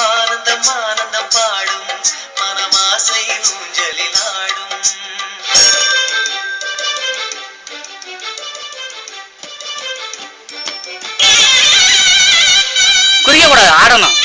ஆனந்தம் ஆனந்தம் பாடும் மனமாசை ஊஞ்சலில் ஆடும். குறிக்க கூடாது, ஆடணும்.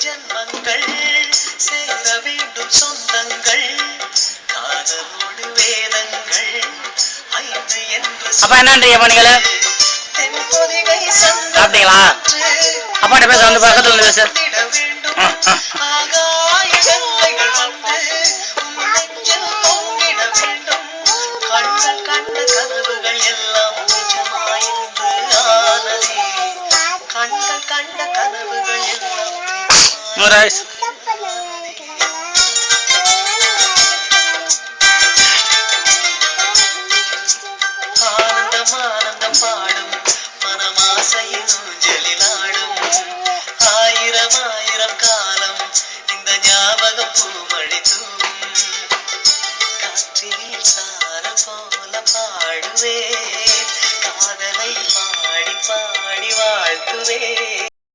ஜன்மங்கள் சேர வேண்டும் சொந்தங்கள் காதலோடு வேதங்கள் ஐந்து என்று. அப்ப என்னன்றீங்க நீங்கள சாப்பிட்டீங்களா? அப்பாட்ட பேச வந்து பக்கத்துல வந்து பேச. கண்கள் கண்ட கனவுகள் எல்லாம் நிஜமாயிருந்து ஆனதே. கண்கள் கண்ட கனவுகள் எல்லாம் Moraes. ஆனந்தம் ஆனந்தம் பாடும் மனமாசையின் ஊஞ்சலில் ஆடும். ஆயிரம் ஆயிரம் காலம் இந்த ஞாபகம் பூமழை தூவும். காற்றில் சாரல் போல பாடுவே, காதலை பாடி பாடி வாழ்த்துவே.